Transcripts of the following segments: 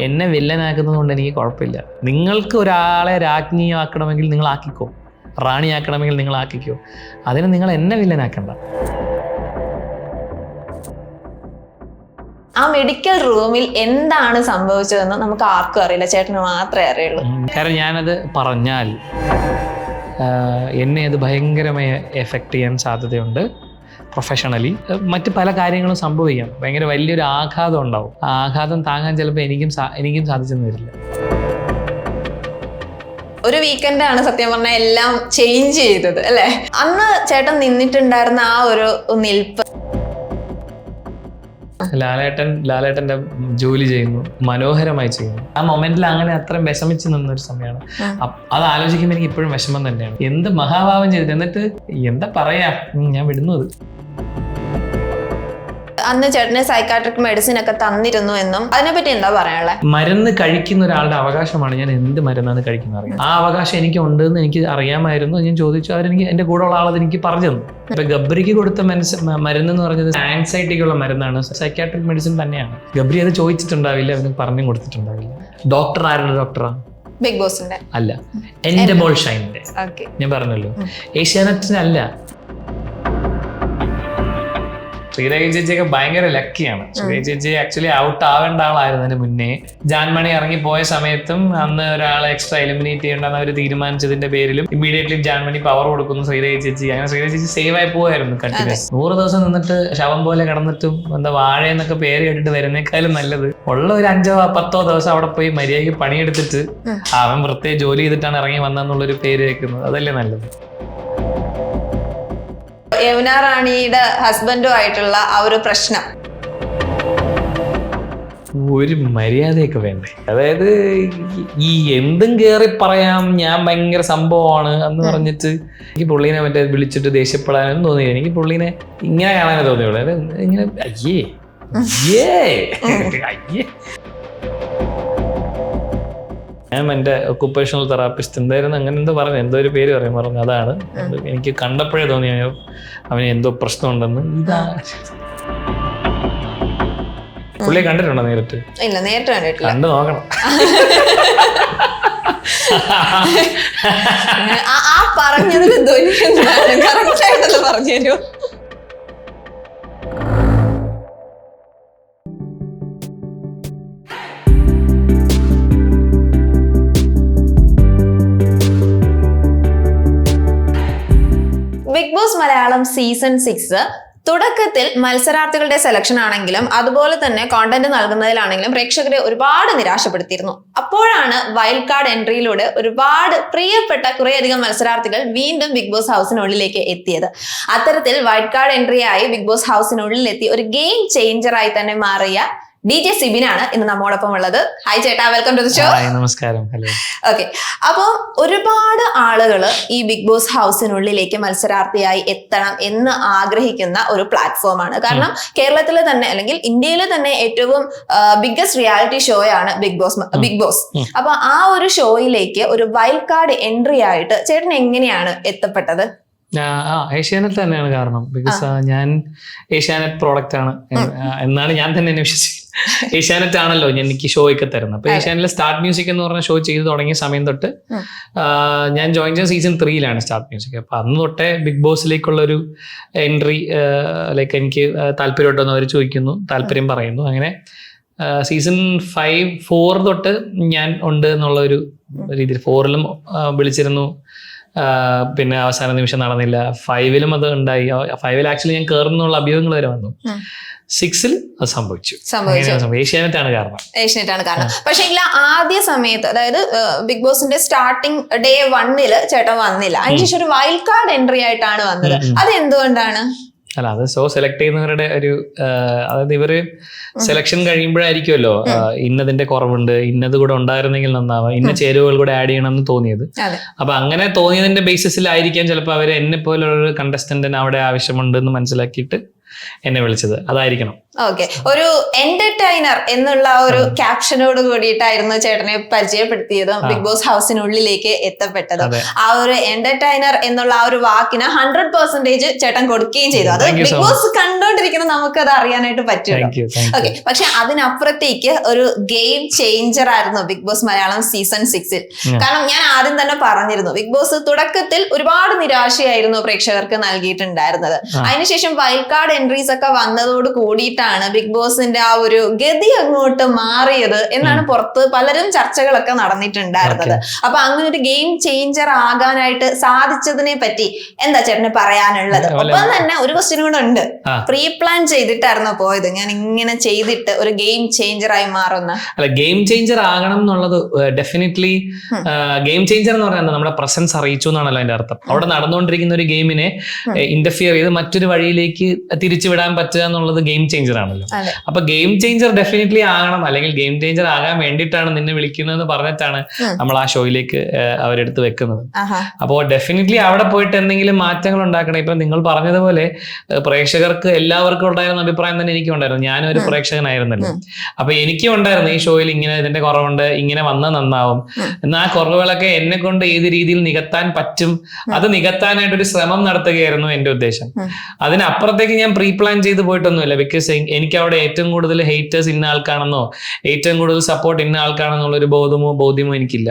എന്നെ വില്ലനാക്കുന്നത് കൊണ്ട് എനിക്ക് കുഴപ്പമില്ല. നിങ്ങൾക്ക് ഒരാളെ രാജ്ഞിയാക്കണമെങ്കിൽ നിങ്ങൾ ആക്കിക്കോ, റാണിയാക്കണമെങ്കിൽ നിങ്ങൾ ആക്കിക്കോ. അതിന് നിങ്ങൾ എന്നെ വില്ലനാക്കണ്ട. ആ മെഡിക്കൽ റൂമിൽ എന്താണ് സംഭവിച്ചതെന്ന് നമുക്ക് ആർക്കും അറിയില്ല, ചേട്ടന് മാത്രമേ അറിയുള്ളൂ. കാരണം ഞാനത് പറഞ്ഞാൽ എന്നെ അത് ഭയങ്കരമായി എഫക്റ്റ് ചെയ്യാൻ സാധ്യതയുണ്ട്. പ്രൊഫഷണലി മറ്റ് പല കാര്യങ്ങളും സംഭവിക്കാം. ഭയങ്കര വലിയൊരു ആഘാതം ഉണ്ടാവും. ആ ആഘാതം താങ്ങാൻ ചിലപ്പോൾ എനിക്കും സാധിച്ചെന്ന് വരില്ല. ഒരു വീക്കെൻഡാണ് സത്യം പറഞ്ഞാൽ എല്ലാം ചേഞ്ച് ചെയ്തത് അല്ലേ? അന്ന് ചേട്ടൻ നിന്നിട്ടുണ്ടായിരുന്ന ആ ഒരു നിൽപ്പ്. ലാലേട്ടൻ്റെ ജോലി ചെയ്യുന്നു, മനോഹരമായി ചെയ്യുന്നു. ആ മൊമെന്റിൽ അങ്ങനെ അത്രയും വിഷമിച്ച് നിന്നൊരു സമയമാണ്. അത് ആലോചിക്കുമ്പോൾ എനിക്ക് ഇപ്പോഴും വിഷമം തന്നെയാണ്. എന്ത് മഹാഭാവം ചെയ്തിട്ട്, എന്നിട്ട് എന്താ പറയാ, ഞാൻ വിടുന്നത്. അന്ന് ചേട്ടന് സൈക്കാട്രിക് മെഡിസിൻ ഒക്കെ തന്നിരുന്നു എന്നും അതിനെപ്പറ്റി എന്താ പറയാനുള്ളത്? മരുന്ന് കഴിക്കുന്ന ഒരാളുടെ അവകാശമാണ് ഞാൻ എന്ത് മരുന്നാണ് കഴിക്കുന്നത് അറിയാം. ആ അവകാശം എനിക്ക് ഉണ്ടെന്ന് എനിക്ക് അറിയാമായിരുന്നു. ഞാൻ ചോദിച്ചു, അവരെനിക്ക് എൻ്റെ കൂടെ ഉള്ള ആളത് എനിക്ക് പറഞ്ഞു തന്നു. ഇപ്പൊ ഗബ്രിക്ക് കൊടുത്ത മരുന്ന് എന്ന് പറഞ്ഞത് ആൻസൈറ്റിക്കുള്ള മരുന്നാണ്, സൈക്കാട്രിക് മെഡിസിൻ തന്നെയാണ്. ഗബ്രി അത് ചോദിച്ചിട്ടുണ്ടാവില്ല, അവന് പറഞ്ഞു കൊടുത്തിട്ടുണ്ടാവില്ല. ഡോക്ടർ ആരുടെ ഡോക്ടറാണ്? ബിഗ് ബോസിന്റെ അല്ല, എന്റെ മോൾ ഷൈനിന്റെ. ഞാൻ പറഞ്ഞല്ലോ, ഏഷ്യാനെറ്റിനല്ല. ശ്രീരേഖ ചേച്ചിയൊക്കെ ഭയങ്കര ലക്കിയാണ്. ശ്രീരേഖ ചേച്ചി ആക്ച്വലി ഔട്ട് ആവേണ്ട ആളായിരുന്നതിന് മുന്നേ. ജാൻമണി ഇറങ്ങി പോയ സമയത്തും അന്ന് ഒരാളെ എക്സ്ട്രാ എലിമിനേറ്റ് ചെയ്യേണ്ടെന്ന് അവർ തീരുമാനിച്ചതിന്റെ പേരിലും ഇമ്മീഡിയറ്റ്ലി ജാൻമണി പവർ കൊടുക്കുന്നു ശ്രീരേഖ ചേച്ചി. അങ്ങനെ ശ്രീരേഖ ചേച്ചി സേവ് ആയി പോവായിരുന്നു കണ്ടിന്യൂസ്. 100 ദിവസം നിന്നിട്ട് ശവം പോലെ കിടന്നിട്ടും എന്താ വാഴ എന്നൊക്കെ പേര് കേട്ടിട്ട് വരുന്നേക്കാളും നല്ലത് ഉള്ള ഒരു 5-10 ദിവസം അവിടെ പോയി മര്യാദയ്ക്ക് പണിയെടുത്തിട്ട് അവൻ പ്രത്യേക ജോലി ചെയ്തിട്ടാണ് ഇറങ്ങി വന്നെന്നുള്ളൊരു പേര് വെക്കുന്നത്. അതല്ലേ നല്ലത്. യമുന റാണിയുടെ ഹസ്ബൻഡും ആയിട്ടുള്ള ആ ഒരു പ്രശ്നം, ഒരു മര്യാദയൊക്കെ വേണ്ടേ? അതായത് ഈ എന്തും കേറി പറയാം, ഞാൻ ഭയങ്കര സംഭവമാണ് എന്ന് പറഞ്ഞിട്ട് എനിക്ക് പുള്ളീനെ മറ്റേ വിളിച്ചിട്ട് ദേഷ്യപ്പെടാനൊന്നും തോന്നിയില്ല. എനിക്ക് പുള്ളീനെ ഇങ്ങനെ കാണാനേ തോന്നിയുള്ളൂ. അതായത് ഇങ്ങനെ അയ്യേ ഞാൻ എൻ്റെ ഒക്കുപ്പേഷണൽ തെറാപ്പിസ്റ്റ് എന്തായിരുന്നു, അങ്ങനെ എന്തോ പറഞ്ഞു, എന്തോ ഒരു പേര് പറഞ്ഞു. അതാണ് എനിക്ക് കണ്ടപ്പോഴേ തോന്നി അവന് എന്തോ പ്രശ്നമുണ്ടെന്ന്. ഇതാ പുള്ളിയെ കണ്ടിട്ടുണ്ടോ നേരിട്ട്? ഇല്ല, നേരിട്ട് കണ്ടിട്ടില്ല. കണ്ടു നോക്കണം. ആ പറഞ്ഞതിൽ കറക്റ്റായിട്ടത് പറഞ്ഞു തരൂ. ബിഗ് ബോസ് മലയാളം സീസൺ 6 തുടക്കത്തിൽ മത്സരാർത്ഥികളുടെ സെലക്ഷൻ ആണെങ്കിലും അതുപോലെ തന്നെ കോണ്ടന്റ് നൽകുന്നതിലാണെങ്കിലും പ്രേക്ഷകരെ ഒരുപാട് നിരാശപ്പെടുത്തിയിരുന്നു. അപ്പോഴാണ് വൈൽഡ് കാർഡ് എൻട്രിയിലൂടെ ഒരുപാട് പ്രിയപ്പെട്ട കുറേയധികം മത്സരാർത്ഥികൾ വീണ്ടും ബിഗ് ബോസ് ഹൗസിനുള്ളിലേക്ക് എത്തിയത്. അത്തരത്തിൽ വൈൽഡ് കാർഡ് എൻട്രിയായി ബിഗ് ബോസ് ഹൗസിനുള്ളിൽ എത്തി ഒരു ഗെയിം ചേഞ്ചറായി തന്നെ മാറിയ DJ സിബിനാണ് ഇന്ന് നമ്മോടൊപ്പം ഉള്ളത്. ഹായ് ചേട്ടാ, വെൽക്കം ടു ദി ഷോ. നമസ്കാരം. ഓക്കെ, അപ്പോൾ ഒരുപാട് ആളുകൾ ഈ ബിഗ് ബോസ് ഹൗസിനുള്ളിലേക്ക് മത്സരാർത്ഥിയായി എത്തണം എന്ന് ആഗ്രഹിക്കുന്ന ഒരു പ്ലാറ്റ്ഫോമാണ്. കാരണം കേരളത്തിലെ തന്നെ അല്ലെങ്കിൽ ഇന്ത്യയിലെ തന്നെ ഏറ്റവും ബിഗ്ഗസ്റ്റ് റിയാലിറ്റി ഷോയാണ് ബിഗ് ബോസ്. അപ്പൊ ആ ഒരു ഷോയിലേക്ക് ഒരു വൈൽഡ് കാർഡ് എൻട്രി ആയിട്ട് ചേട്ടൻ എങ്ങനെയാണ് എത്തപ്പെട്ടത്? ഏഷ്യാനെറ്റ് തന്നെയാണ് കാരണം. ബിക്കോസ് ഞാൻ ഏഷ്യാനെറ്റ് പ്രോഡക്റ്റ് ആണ് എന്നാണ് ഞാൻ തന്നെ വിശ്വസിക്കുന്നത്. ഏഷ്യാനെറ്റ് ആണല്ലോ എനിക്ക് ഷോ ഒക്കെ തരുന്നത്. അപ്പൊ ഏഷ്യാനെറ്റിലെ സ്റ്റാർട്ട് മ്യൂസിക് എന്ന് പറഞ്ഞ ഷോ ചെയ്ത് തുടങ്ങിയ സമയം തൊട്ട് ഞാൻ ജോയിൻ ചെയ്ത സീസൺ 3 സ്റ്റാർട്ട് മ്യൂസിക്. അപ്പൊ അന്ന് തൊട്ടേ ബിഗ് ബോസിലേക്കുള്ള ഒരു എൻട്രി ലൈക്ക് എനിക്ക് താല്പര്യമുണ്ടെന്ന് അവർ ചോദിക്കുന്നു, താല്പര്യം പറയുന്നു. അങ്ങനെ സീസൺ 4 തൊട്ട് ഞാൻ ഉണ്ട് എന്നുള്ള ഒരു രീതിയിൽ 4ലും വിളിച്ചിരുന്നു. പിന്നെ അവസാന നിമിഷം നടന്നില്ല. 5ലും അത് ഉണ്ടായി. 5ൽ ആക്ച്വലി ഞാൻ കയറുന്നുള്ള അഭ്യൂഹങ്ങൾ വരെ വന്നു. 6ൽ അത് സംഭവിച്ചു. ഏഷ്യാനെറ്റ് ആണ് കാരണം. പക്ഷേ ആദ്യ സമയത്ത്, അതായത് ബിഗ് ബോസിന്റെ സ്റ്റാർട്ടിംഗ് ഡേ 1 ചേട്ടൻ വന്നില്ല. അതിനുശേഷം ഒരു വൈൽഡ് കാർഡ് എൻട്രി ആയിട്ടാണ് വന്നത്. അത് എന്തുകൊണ്ടാണ്? അല്ല, അത് ഷോ സെലക്ട് ചെയ്യുന്നവരുടെ ഒരു അതായത് ഇവര് സെലക്ഷൻ കഴിയുമ്പോഴായിരിക്കുമല്ലോ ഇന്നതിന്റെ കുറവുണ്ട്, ഇന്നത് കൂടെ ഉണ്ടായിരുന്നെങ്കിൽ നന്നാവാം, ഇന്ന ചേരുവകൾ കൂടെ ആഡ് ചെയ്യണം എന്ന് തോന്നിയത്. അപ്പൊ അങ്ങനെ തോന്നിയതിന്റെ ബേസിസിലായിരിക്കാം ചിലപ്പോൾ അവർ എന്നെ പോലുള്ള കണ്ടസ്റ്റന്റിന് അവിടെ ആവശ്യമുണ്ട് എന്ന് മനസ്സിലാക്കിയിട്ട് എന്നെ വിളിച്ചത്. അതായിരിക്കണം. ഓക്കെ, ഒരു എന്റർടൈനർ എന്നുള്ള ഒരു ക്യാപ്ഷനോട് കൂടിയിട്ടായിരുന്നു ചേട്ടനെ പരിചയപ്പെടുത്തിയതും ബിഗ് ബോസ് ഹൗസിനുള്ളിലേക്ക് എത്തപ്പെട്ടതും. ആ ഒരു എന്റർടൈനർ എന്നുള്ള ആ ഒരു വാക്കിന് 100% ചേട്ടൻ കൊടുക്കുകയും ചെയ്തു. അത് ബിഗ് ബോസ് കണ്ടോണ്ടിരിക്കുന്ന നമുക്ക് അത് അറിയാനായിട്ട് പറ്റുമല്ലോ. ഓക്കെ, പക്ഷെ അതിനപ്പുറത്തേക്ക് ഒരു ഗെയിം ചേഞ്ചർ ആയിരുന്നു ബിഗ് ബോസ് മലയാളം സീസൺ 6-ൽ. കാരണം ഞാൻ ആദ്യം തന്നെ പറഞ്ഞിരുന്നു, ബിഗ് ബോസ് തുടക്കത്തിൽ ഒരുപാട് നിരാശയായിരുന്നു പ്രേക്ഷകർക്ക് നൽകിയിട്ടുണ്ടായിരുന്നത്. അതിനുശേഷം വൈൽഡ് കാർഡ് എൻട്രീസ് ഒക്കെ വന്നതോട് കൂടിയിട്ടാണ് ബിഗ് ബോസിന്റെ ആ ഒരു ഗതി അങ്ങോട്ട് മാറിയത് എന്നാണ് പുറത്ത് പലരും ചർച്ചകളൊക്കെ നടന്നിട്ടുണ്ടായിരുന്നത്. അപ്പൊ അങ്ങനെ ഒരു ഗെയിം ചേഞ്ചർ ആകാനായിട്ട് സാധിച്ചതിനെ പറ്റി എന്താ ചേട്ടന് പറയാനുള്ളത്? ഒപ്പം തന്നെ ഒരു ക്വസ്റ്റ്യൻ കൂടെ ഉണ്ട്, പ്രീ പ്ലാൻ ചെയ്തിട്ടായിരുന്നോ പോയത്? ഞാൻ ഇങ്ങനെ ചെയ്തിട്ട് ഒരു ഗെയിം ചേഞ്ചർ ആയി മാറുന്ന? അല്ല, ഗെയിം ചേഞ്ചർ ആകണം എന്നുള്ളത് ഡെഫിനറ്റ്ലി ഗെയിം ചേഞ്ചർ എന്ന് പറയുന്നത് നമ്മുടെ പ്രസൻസ് അറിയിച്ചു എന്നാണല്ലോ അതിന്റെ അർത്ഥം. അവിടെ നടന്നുകൊണ്ടിരിക്കുന്ന ഒരു ഗെയിമിനെ ഇന്റർഫിയർ ചെയ്ത് മറ്റൊരു വഴിയിലേക്ക് തിരിച്ചുവിടാൻ പറ്റുക എന്നുള്ളത് ഗെയിം ചേഞ്ചർ ആണല്ലോ. അപ്പൊ ഗെയിം ചേഞ്ചർ ഡെഫിനറ്റ്ലി ആകണം, അല്ലെങ്കിൽ ഗെയിം ചേഞ്ചർ ആകാൻ വേണ്ടിയിട്ടാണ് നിന്നെ വിളിക്കുന്നതെന്ന് പറഞ്ഞിട്ടാണ് നമ്മൾ ആ ഷോയിലേക്ക് അവരെടുത്ത് വെക്കുന്നത്. അപ്പോൾ ഡെഫിനറ്റ്ലി അവിടെ പോയിട്ട് എന്തെങ്കിലും മാറ്റങ്ങൾ ഉണ്ടാക്കണം. ഇപ്പൊ നിങ്ങൾ പറഞ്ഞതുപോലെ പ്രേക്ഷകർക്ക് എല്ലാവർക്കും ഉണ്ടായിരുന്ന അഭിപ്രായം തന്നെ എനിക്കും ഉണ്ടായിരുന്നു. ഞാനും ഒരു പ്രേക്ഷകനായിരുന്നല്ലോ. അപ്പൊ എനിക്കും ഉണ്ടായിരുന്നു ഈ ഷോയിൽ ഇങ്ങനെ ഇതിന്റെ കുറവുണ്ട്, ഇങ്ങനെ വന്നാൽ നന്നാവും, എന്നാൽ ആ കുറവുകളൊക്കെ എന്നെ കൊണ്ട് ഏത് രീതിയിൽ നികത്താൻ പറ്റും അത് നികത്താനായിട്ടൊരു ശ്രമം നടത്തുകയായിരുന്നു എന്റെ ഉദ്ദേശം. അതിനപ്പുറത്തേക്ക് ഞാൻ പ്രീ പ്ലാൻ ചെയ്ത് പോയിട്ടൊന്നുമില്ല. ബിക്കോസ് എനിക്ക് അവിടെ ഏറ്റവും കൂടുതൽ ഹേറ്റേഴ്സ് ഇന്ന ആൾക്കാണെന്നോ ഏറ്റവും കൂടുതൽ സപ്പോർട്ട് ഇന്ന ആൾക്കാണെന്നുള്ള ഒരു ബോധ്യമോ എനിക്കില്ല.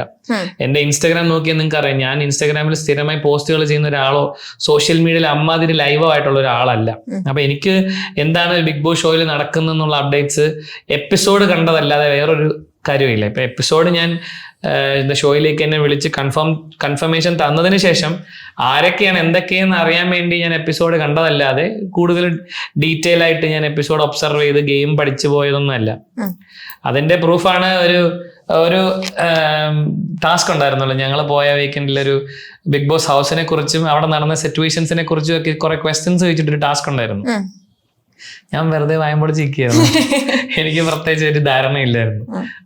എന്റെ ഇൻസ്റ്റാഗ്രാം നോക്കിയാൽ നിങ്ങൾക്ക് അറിയാം, ഞാൻ ഇൻസ്റ്റാഗ്രാമിൽ സ്ഥിരമായി പോസ്റ്റുകൾ ചെയ്യുന്ന ഒരാളോ സോഷ്യൽ മീഡിയയിൽ അമ്മാതിരി ലൈവോ ആയിട്ടുള്ള ഒരാളല്ല. അപ്പൊ എനിക്ക് എന്താണ് ബിഗ് ബോസ് ഷോയിൽ നടക്കുന്നെന്നുള്ള അപ്ഡേറ്റ്സ് എപ്പിസോഡ് കണ്ടതല്ലാതെ വേറൊരു കാര്യമില്ല. ഇപ്പൊ എപ്പിസോഡ് ഞാൻ ഷോയിലേക്ക് എന്നെ വിളിച്ച് കൺഫർമേഷൻ തന്നതിന് ശേഷം ആരൊക്കെയാണ് എന്തൊക്കെയെന്ന് അറിയാൻ വേണ്ടി ഞാൻ എപ്പിസോഡ് കണ്ടതല്ലാതെ കൂടുതൽ ഡീറ്റെയിൽ ആയിട്ട് ഞാൻ എപ്പിസോഡ് ഒബ്സർവ് ചെയ്ത് ഗെയിം പഠിച്ചു പോയതൊന്നുമല്ല. അതിന്റെ പ്രൂഫാണ് ഒരു ടാസ്ക് ഉണ്ടായിരുന്നല്ലോ ഞങ്ങൾ പോയ വീക്കെൻഡിൽ. ഒരു ബിഗ് ബോസ് ഹൗസിനെ കുറിച്ചും അവിടെ നടന്ന സിറ്റുവേഷൻസിനെ കുറിച്ചും ഒക്കെ കുറെ ക്വസ്റ്റ്യൻസ് ചോദിച്ചിട്ടൊരു ടാസ്ക് ഉണ്ടായിരുന്നു. ഞാൻ വെറുതെ വായമ്പോട് ചിരിക്കുകയായിരുന്നു. എനിക്ക് പ്രത്യേകിച്ച് ഒരു ധാരണയില്ലായിരുന്നു.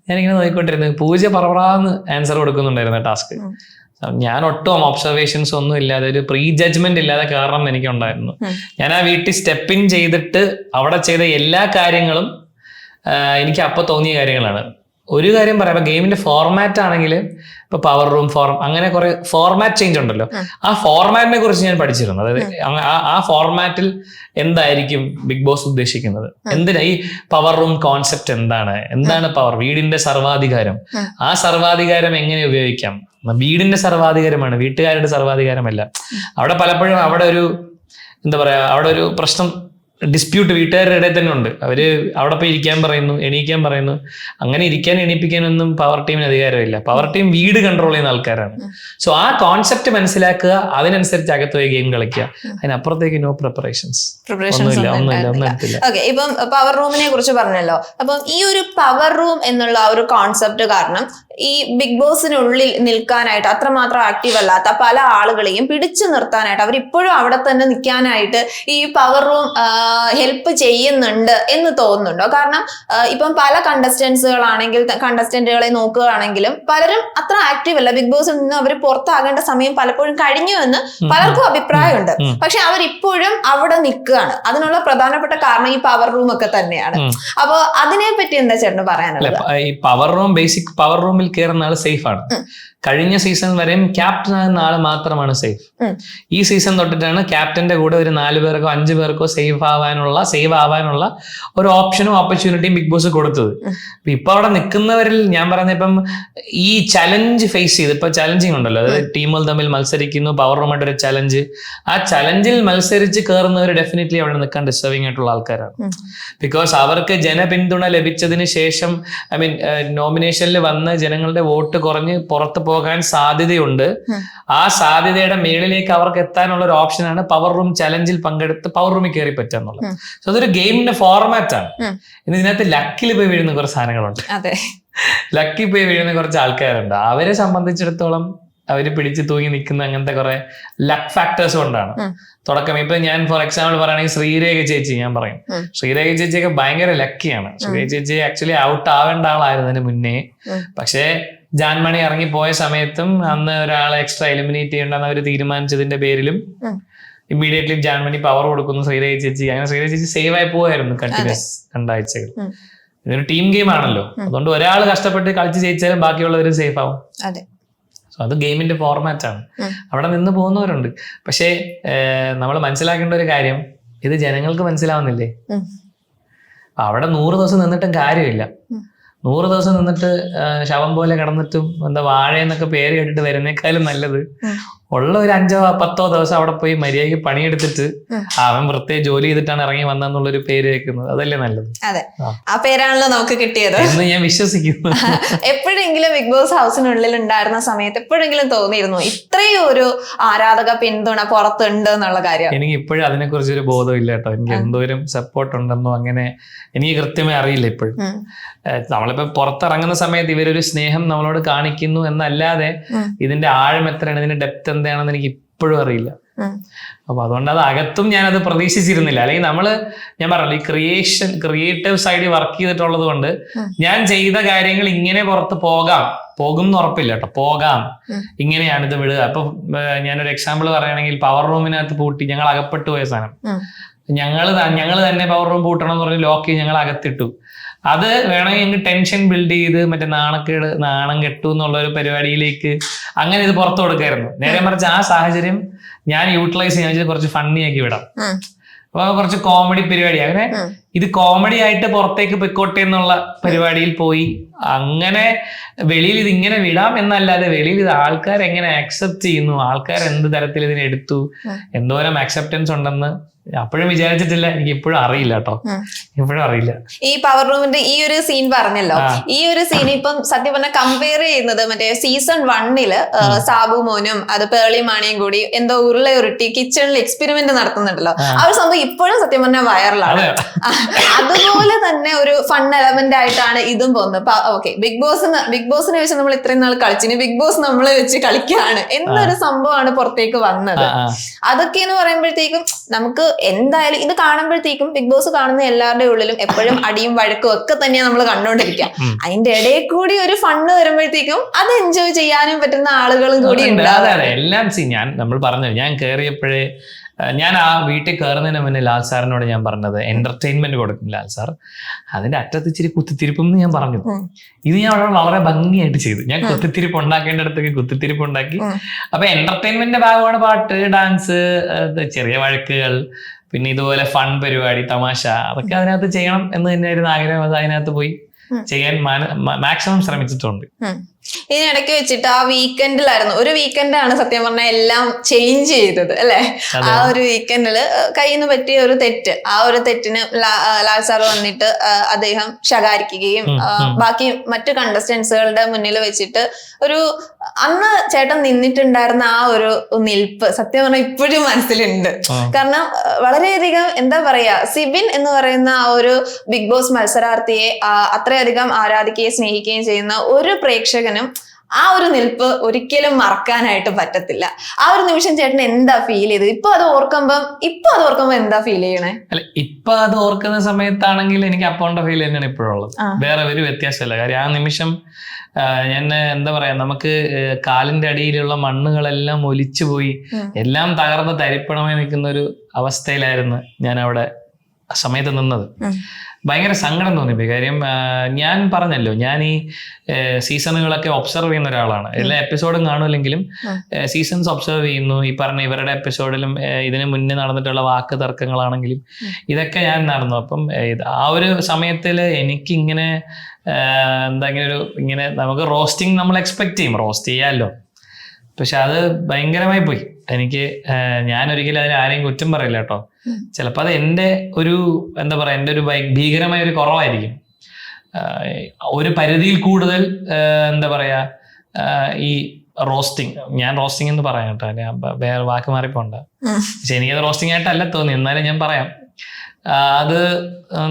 ഞാനിങ്ങനെ നോക്കിക്കൊണ്ടിരുന്നു. പൂജ പറവറാന്ന് ആൻസർ കൊടുക്കുന്നുണ്ടായിരുന്നു ടാസ്ക്. ഞാൻ ഒട്ടും ഒബ്സർവേഷൻസ് ഒന്നും ഇല്ലാതെ ഒരു പ്രീ ജഡ്ജ്മെന്റ് ഇല്ലാതെ കയറണം എനിക്കുണ്ടായിരുന്നു. ഞാൻ ആ വീട്ടിൽ സ്റ്റെപ്പ് ഇൻ ചെയ്തിട്ട് അവിടെ ചെയ്ത എല്ലാ കാര്യങ്ങളും എനിക്ക് അപ്പൊ തോന്നിയ കാര്യങ്ങളാണ്. ഒരു കാര്യം പറയാം, ഇപ്പൊ ഗെയിമിന്റെ ഫോർമാറ്റ് ആണെങ്കിൽ ഇപ്പൊ പവർ റൂം അങ്ങനെ കുറെ ഫോർമാറ്റ് ചേഞ്ച് ഉണ്ടല്ലോ. ആ ഫോർമാറ്റിനെ കുറിച്ച് ഞാൻ പഠിച്ചിരുന്നു. അതായത് ആ ഫോർമാറ്റിൽ എന്തായിരിക്കും ബിഗ് ബോസ് ഉദ്ദേശിക്കുന്നത്, എന്തിനാ ഈ പവർ റൂം കോൺസെപ്റ്റ്, എന്താണ് പവർ, വീടിന്റെ സർവാധികാരം, ആ സർവാധികാരം എങ്ങനെ ഉപയോഗിക്കാം. വീടിന്റെ സർവാധികാരമാണ്, വീട്ടുകാരുടെ സർവാധികാരമല്ല. അവിടെ പലപ്പോഴും അവിടെ ഒരു പ്രശ്നം, ഡിസ്പ്യൂട്ട് വീട്ടുകാരുടെ ഇടയിൽ തന്നെ ഉണ്ട്. അവര് അവിടെ പോയി ഇരിക്കാൻ പറയുന്നു, എണീക്കാൻ പറയുന്നു. അങ്ങനെ എണീപ്പിക്കാനൊന്നും പവർ ടീമിന് അധികാരമില്ല. പവർ ടീം വീട് കൺട്രോൾ ചെയ്യുന്ന ആൾക്കാരാണ്. സോ ആ കോൺസെപ്റ്റ് മനസ്സിലാക്കുക, അതിനനുസരിച്ച് അകത്ത് പോയി ഗെയിം കളിക്കുക. അതിനപ്പുറത്തേക്ക് നോ പ്രിപ്പറേഷൻസ് ഒന്നുമില്ല. ഓക്കെ, ഇപ്പം പവർ റൂമിനെ കുറിച്ച് പറഞ്ഞല്ലോ. അപ്പം ഈ ഒരു പവർ റൂം എന്നുള്ള ഒരു കോൺസെപ്റ്റ് കാരണം ഈ ബിഗ് ബോസിനുള്ളിൽ നിൽക്കാനായിട്ട് അത്രമാത്രം ആക്റ്റീവ് അല്ലാത്ത പല ആളുകളെയും പിടിച്ചു നിർത്താനായിട്ട്, അവരിപ്പോഴും അവിടെ തന്നെ നിൽക്കാനായിട്ട് ഈ പവർ റൂം ഹെൽപ്പ് ചെയ്യുന്നുണ്ട് എന്ന് തോന്നുന്നുണ്ടോ? കാരണം ഇപ്പം പല കണ്ടസ്റ്റന്റുകളെ നോക്കുകയാണെങ്കിലും പലരും അത്ര ആക്റ്റീവ് അല്ല. ബിഗ് ബോസിൽ നിന്ന് അവർ പുറത്താകേണ്ട സമയം പലപ്പോഴും കഴിഞ്ഞു എന്ന് പലർക്കും അഭിപ്രായമുണ്ട്. പക്ഷെ അവരിപ്പോഴും അവിടെ നിൽക്കുകയാണ്. അതിനുള്ള പ്രധാനപ്പെട്ട കാരണം ഈ പവർ റൂം ഒക്കെ തന്നെയാണ്. അപ്പൊ അതിനെ പറ്റി എന്താ ചേട്ടന് പറയാനുള്ളത്? ഈ ബേസിക് പവർ റൂമിൽ കയറുന്ന ആള് സേഫ് ആണ്. കഴിഞ്ഞ സീസൺ വരെയും ക്യാപ്റ്റൻ ആകുന്ന ആള് മാത്രമാണ് സേഫ്. ഈ സീസൺ തൊട്ടിട്ടാണ് ക്യാപ്റ്റന്റെ കൂടെ ഒരു 4 പേർക്കോ 5 പേർക്കോ സേവ് ആവാനുള്ള ഒരു ഓപ്ഷനും ഓപ്പർച്യൂണിറ്റിയും ബിഗ് ബോസ് കൊടുത്തത്. ഇപ്പൊ അവിടെ നിൽക്കുന്നവരിൽ ഞാൻ പറഞ്ഞ ഇപ്പം ഈ ചലഞ്ച് ഫേസ് ചെയ്ത് ഇപ്പൊ ചലഞ്ചിങ് ഉണ്ടല്ലോ, അതായത് ടീമുകൾ തമ്മിൽ മത്സരിക്കുന്നു, പവർ റൂമായിട്ട് ഒരു ചലഞ്ച്, ആ ചലഞ്ചിൽ മത്സരിച്ച് കയറുന്നവർ ഡെഫിനറ്റ്ലി അവിടെ നിൽക്കാൻ ഡിസേർവിംഗ് ആയിട്ടുള്ള ആൾക്കാരാണ്. ബിക്കോസ് അവർക്ക് ജനപിന്തുണ ലഭിച്ചതിന് ശേഷം നോമിനേഷനിൽ വന്ന് ജനങ്ങളുടെ വോട്ട് കുറഞ്ഞ് പുറത്ത് പോകാൻ സാധ്യതയുണ്ട്. ആ സാധ്യതയുടെ മേളിലേക്ക് അവർക്ക് എത്താനുള്ള ഒരു ഓപ്ഷനാണ് പവർ റൂം ചലഞ്ചിൽ പങ്കെടുത്ത് പവർ റൂമിൽ കയറി പറ്റുക എന്നുള്ളത്. സോ അതൊരു ഗെയിമിന്റെ ഫോർമാറ്റ് ആണ്. ഇനി ഇതിനകത്ത് ലക്കിൽ പോയി വീഴുന്ന കുറച്ച് സാധനങ്ങളുണ്ട്. ലക്കിൽ പോയി വീഴുന്ന കുറച്ച് ആൾക്കാരുണ്ട്. അവരെ സംബന്ധിച്ചിടത്തോളം അവര് പിടിച്ച് തൂങ്ങി നിൽക്കുന്ന അങ്ങനത്തെ കുറെ ലക്ക് ഫാക്ടേഴ്സ് കൊണ്ടാണ്. തുടക്കം ഇപ്പൊ ഞാൻ ഫോർ എക്സാമ്പിൾ പറയുകയാണെങ്കിൽ ശ്രീരേഖ ചേച്ചി ഞാൻ പറയും. ശ്രീരേഖ ചേച്ചിയൊക്കെ ഭയങ്കര ലക്കിയാണ്. ശ്രീരേഖ ചേച്ചി ആക്ച്വലി ഔട്ട് ആവേണ്ട ആളായിരുന്നതിന് മുന്നേ. പക്ഷേ ജാൻമണി ഇറങ്ങിപ്പോയ സമയത്തും അന്ന് ഒരാളെ എക്സ്ട്രാ എലിമിനേറ്റ് ചെയ്യണ്ടെന്ന് അവർ തീരുമാനിച്ചതിന്റെ പേരിലും ഇമ്മീഡിയറ്റ്ലി ജാൻമണി പവർ കൊടുക്കുന്നു ശ്രീരേഖ ചേച്ചി, അങ്ങനെ ശ്രീരേഖ ചേച്ചി സേവ് ആയി പോവായിരുന്നു കണ്ടിന്യൂസ് 2 ആഴ്ചകൾ. ഇതൊരു ടീം ഗെയിം ആണല്ലോ, അതുകൊണ്ട് ഒരാൾ കഷ്ടപ്പെട്ട് കളിച്ച് ജയിച്ചാലും ബാക്കിയുള്ളവർ സേഫ് ആവും. സോ അത് ഗെയിമിന്റെ ഫോർമാറ്റ് ആണ്, അവിടെ നിന്ന് പോകുന്നവരുണ്ട്. പക്ഷേ നമ്മൾ മനസ്സിലാക്കേണ്ട ഒരു കാര്യം, ഇത് ജനങ്ങൾക്ക് മനസ്സിലാവുന്നില്ലേ? അവിടെ 100 ദിവസം നിന്നിട്ടും കാര്യമില്ല. 100 ദിവസം നിന്നിട്ട് ശവം പോലെ കിടന്നിട്ടും വാഴയെന്നൊക്കെ പേര് കേട്ടിട്ട് വരുന്നേക്കാളും നല്ലത് ഉള്ള ഒരു 5-10 ദിവസം അവിടെ പോയി മര്യാദയ്ക്ക് പണിയെടുത്തിട്ട് അവൻ പ്രത്യേക ജോലി ചെയ്തിട്ടാണ് ഇറങ്ങി വന്നെന്നുള്ളൊരു പേര് കേൾക്കുന്നത്. അതല്ലേ നല്ലത്? അതെ, ആ പേരാണല്ലോ നമുക്ക് കിട്ടിയത് എന്ന് ഞാൻ വിശ്വസിക്കുന്നു. എപ്പോഴെങ്കിലും ബിഗ് ബോസ് ഹൗസിനുള്ളിൽ ഉണ്ടായിരുന്ന സമയത്ത് എപ്പോഴെങ്കിലും തോന്നിയിരുന്നു ഇത്രയും ഒരു ആരാധക പിന്തുണ പുറത്തുണ്ട് എന്നുള്ള കാര്യം? എനിക്ക് ഇപ്പോഴും അതിനെ കുറിച്ചൊരു ബോധമില്ല കേട്ടോ. എനിക്ക് എന്തോരം സപ്പോർട്ട് ഉണ്ടെന്നോ അങ്ങനെ എനിക്ക് കൃത്യമായി അറിയില്ല ഇപ്പോഴും. നമ്മളിപ്പോ പുറത്തിറങ്ങുന്ന സമയത്ത് ഇവരൊരു സ്നേഹം നമ്മളോട് കാണിക്കുന്നു എന്നല്ലാതെ ഇതിന്റെ ആഴം എത്രയാണ്, ഇതിന്റെ ഡെപ്ത് എന്താണെന്ന് എനിക്ക് ഇപ്പോഴും അറിയില്ല. അപ്പൊ അതുകൊണ്ട് അത് അകത്തും ഞാനത് പ്രതീക്ഷിച്ചിരുന്നില്ല. അല്ലെങ്കിൽ ഞാൻ പറഞ്ഞല്ലോ, ഈ ക്രിയേറ്റീവ് സൈഡിൽ വർക്ക് ചെയ്തിട്ടുള്ളത് കൊണ്ട് ഞാൻ ചെയ്ത കാര്യങ്ങൾ ഇങ്ങനെ പുറത്ത് പോകും എന്ന് ഉറപ്പില്ല കേട്ടോ. പോകാം, ഇങ്ങനെയാണ് ഇത് വിടുക. അപ്പൊ ഞാനൊരു എക്സാമ്പിൾ പറയുകയാണെങ്കിൽ, പവർ റൂമിനകത്ത് പൂട്ടി ഞങ്ങൾ അകപ്പെട്ടു പോയ സാധനം ഞങ്ങൾ തന്നെ പവർ റൂം പൂട്ടണം എന്ന് പറഞ്ഞ് ലോക്ക് ചെയ്ത് ഞങ്ങൾ അകത്തിട്ടു. അത് വേണമെങ്കിൽ ഞങ്ങൾ ടെൻഷൻ ബിൽഡ് ചെയ്ത് മറ്റേ നാണം കെട്ടു എന്നുള്ള ഒരു പരിപാടിയിലേക്ക് അങ്ങനെ ഇത് പുറത്തു കൊടുക്കായിരുന്നു. നേരെ മറിച്ച് ആ സാഹചര്യം ഞാൻ യൂട്ടിലൈസ് ചെയ്യാൻ കുറച്ച് ഫണ്ണി ആക്കി വിടാം. അപ്പൊ കുറച്ച് കോമഡി പരിപാടി, അങ്ങനെ ഇത് കോമഡി ആയിട്ട് പുറത്തേക്ക് പൊയ്ക്കോട്ടെ എന്നുള്ള പരിപാടിയിൽ പോയി. അങ്ങനെ വെളിയിൽ ഇത് ഇങ്ങനെ വിടാം എന്നല്ലാതെ വെളിയിൽ ഇത് ആൾക്കാർ എങ്ങനെ ആക്സെപ്റ്റ് ചെയ്യുന്നു, ആൾക്കാർ എന്ത് തരത്തിൽ ഇതിനെ എടുത്തു, എന്തോരം ആക്സെപ്റ്റൻസ് ഉണ്ടെന്ന് അപ്പോഴും വിചാരിച്ചിട്ടില്ല. എനിക്ക് ഇപ്പോഴും അറിയില്ല കേട്ടോ, ഇപ്പോഴും അറിയില്ല. ഈ പവർ റൂമിന്റെ ഈ ഒരു സീൻ പറഞ്ഞല്ലോ, ഈ ഒരു സീൻ ഇപ്പം സത്യം പറഞ്ഞാൽ കമ്പയർ ചെയ്യുന്നത് മറ്റേ സീസൺ 1 സാബു മോനും അത് പേളി മാണിയും കൂടി എന്തോ ഉരുട്ടി കിച്ചണിൽ എക്സ്പെരിമെന്റ് നടത്തുന്നുണ്ടല്ലോ. ആ ഒരു സംഭവം ഇപ്പോഴും സത്യം പറഞ്ഞാൽ വൈറലാണ്. അതുപോലെ തന്നെ ഒരു ഫൺ എലമെന്റ് ആയിട്ടാണ് ഇതും പോകുന്നത്. ഓക്കെ, ബിഗ് ബോസിനെ വെച്ച് നമ്മൾ ഇത്രയും നാൾ കളിച്ചിന്, ബിഗ് ബോസ് നമ്മളെ വെച്ച് കളിക്കുകയാണ് എന്നൊരു സംഭവമാണ് പുറത്തേക്ക് വന്നത്. അതൊക്കെ എന്ന് പറയുമ്പോഴത്തേക്കും നമുക്ക് എന്തായാലും ഇത് കാണുമ്പോഴത്തേക്കും ബിഗ് ബോസ് കാണുന്ന എല്ലാവരുടെ ഉള്ളിലും എപ്പോഴും അടിയും വഴക്കും ഒക്കെ തന്നെയാണ് നമ്മൾ കണ്ടുകൊണ്ടിരിക്കുക. അതിന്റെ ഇടയിൽ കൂടി ഒരു ഫണ്ണ് വരുമ്പോഴത്തേക്കും അത് എൻജോയ് ചെയ്യാനും പറ്റുന്ന ആളുകളും കൂടി ഉണ്ട്. എല്ലാം നമ്മൾ പറഞ്ഞു, ഞാൻ കയറിയപ്പോഴേ ഞാൻ ആ വീട്ടിൽ കയറുന്നതിന് മുന്നേ ലാൽ സാറിനോട് ഞാൻ പറഞ്ഞത് എന്റർടൈൻമെന്റ് കൊടുക്കും ലാൽ സാർ, അതിന്റെ അറ്റത്ത് ഇച്ചിരി കുത്തിത്തിരിപ്പും എന്ന് ഞാൻ പറഞ്ഞു. ഇത് ഞാൻ വളരെ ഭംഗിയായിട്ട് ചെയ്തു. ഞാൻ കുത്തിത്തിരിപ്പ് ഉണ്ടാക്കേണ്ടടുത്തേക്ക് കുത്തിത്തിരിപ്പ് ഉണ്ടാക്കി. അപ്പൊ എന്റർടൈൻമെന്റിന്റെ ഭാഗമാണ് പാട്ട്, ഡാൻസ്, ചെറിയ വഴക്കുകൾ, പിന്നെ ഇതുപോലെ ഫൺ പരിപാടി, തമാശ, അതൊക്കെ അതിനകത്ത് ചെയ്യണം എന്ന് തന്നെയായിരുന്നു ആഗ്രഹം. അത് അതിനകത്ത് പോയി ചെയ്യാൻ മാക്സിമം ശ്രമിച്ചിട്ടുണ്ട്. ഇതിനിടയ്ക്ക് വെച്ചിട്ട് ആ വീക്കെൻഡിലായിരുന്നു, ഒരു വീക്കെൻഡാണ് സത്യം പറഞ്ഞാൽ എല്ലാം ചേഞ്ച് ചെയ്തത് അല്ലെ. ആ ഒരു വീക്കെൻഡില് കയ്യിൽ നിന്ന് പറ്റിയ ഒരു തെറ്റ്, ആ ഒരു തെറ്റിന് ലാൽ സാർ വന്നിട്ട് അദ്ദേഹം ശകാരിക്കുകയും ബാക്കി മറ്റു കണ്ടസ്റ്റൻസുകളുടെ മുന്നിൽ വെച്ചിട്ട് ഒരു അന്ന് ചേട്ടൻ നിന്നിട്ടുണ്ടായിരുന്ന ആ ഒരു നിൽപ്പ് സത്യം പറഞ്ഞാൽ ഇപ്പോഴും മനസ്സിലുണ്ട്. കാരണം വളരെയധികം എന്താ പറയാ, സിബിൻ എന്ന് പറയുന്ന ആ ഒരു ബിഗ് ബോസ് മത്സരാർത്ഥിയെ അത്രയധികം ആരാധിക്കുകയും സ്നേഹിക്കുകയും ചെയ്യുന്ന ഒരു പ്രേക്ഷകനും ആ ഒരു നിൽപ്പ് ഒരിക്കലും മറക്കാനായിട്ട് പറ്റത്തില്ല. ആ ഒരു നിമിഷം ചേട്ടൻ എന്താ ഫീൽ ചെയ്തത്? ഇപ്പൊ അത് ഓർക്കുമ്പോ എന്താ ഫീൽ ചെയ്യണേ? അല്ല, ഇപ്പൊ അത് ഓർക്കുന്ന സമയത്താണെങ്കിൽ എനിക്ക് അപ്പോണ്ട ഫീൽ തന്നെയാണ് ഇപ്പോഴുള്ളത്. വേറെ ഒരു വ്യത്യാസമല്ല. കാര്യം ആ നിമിഷം ഞാൻ എന്താ പറയാ, നമുക്ക് കാലിന്റെ അടിയിലുള്ള മണ്ണുകളെല്ലാം ഒലിച്ചു പോയി, എല്ലാം തകർന്ന് തരിപ്പണമായി നിൽക്കുന്ന ഒരു അവസ്ഥയിലായിരുന്നു ഞാൻ അവിടെ ആ സമയത്ത് നിന്നത്. ഭയങ്കര സങ്കടം തോന്നിപ്പോയി. കാര്യം ഞാൻ പറഞ്ഞല്ലോ, ഞാൻ ഈ സീസണുകളൊക്കെ ഒബ്സർവ് ചെയ്യുന്ന ഒരാളാണ്. എല്ലാ എപ്പിസോഡും കാണുമല്ലെങ്കിലും സീസൺസ് ഒബ്സർവ് ചെയ്യുന്നു. ഈ പറഞ്ഞ ഇവരുടെ എപ്പിസോഡിലും ഇതിന് മുന്നേ നടന്നിട്ടുള്ള വാക്ക് തർക്കങ്ങളാണെങ്കിലും ഇതൊക്കെ ഞാൻ നടന്നു. അപ്പം ആ ഒരു സമയത്തില് എനിക്കിങ്ങനെ ഇങ്ങനെ നമുക്ക് റോസ്റ്റിംഗ് നമ്മൾ എക്സ്പെക്ട് ചെയ്യും, റോസ്റ്റ് ചെയ്യാമല്ലോ. പക്ഷെ അത് ഭയങ്കരമായി പോയി. എനിക്ക് ഞാൻ ഒരിക്കലും അതിന് ആരെയും കുറ്റം പറയില്ല കേട്ടോ. ചിലപ്പോൾ അത് എൻ്റെ ഒരു എന്താ പറയാ, എൻ്റെ ഒരു ഭീകരമായ ഒരു കുറവായിരിക്കും. ഒരു പരിധിയിൽ കൂടുതൽ എന്താ പറയാ ഈ റോസ്റ്റിംഗ്, ഞാൻ റോസ്റ്റിംഗ് എന്ന് പറയാം കേട്ടോ, വേറെ വാക്ക് മാറിപ്പോണ്ട. പക്ഷെ എനിക്കത് റോസ്റ്റിംഗ് ആയിട്ടല്ല തോന്നി, എന്നാലും ഞാൻ പറയാം. അത്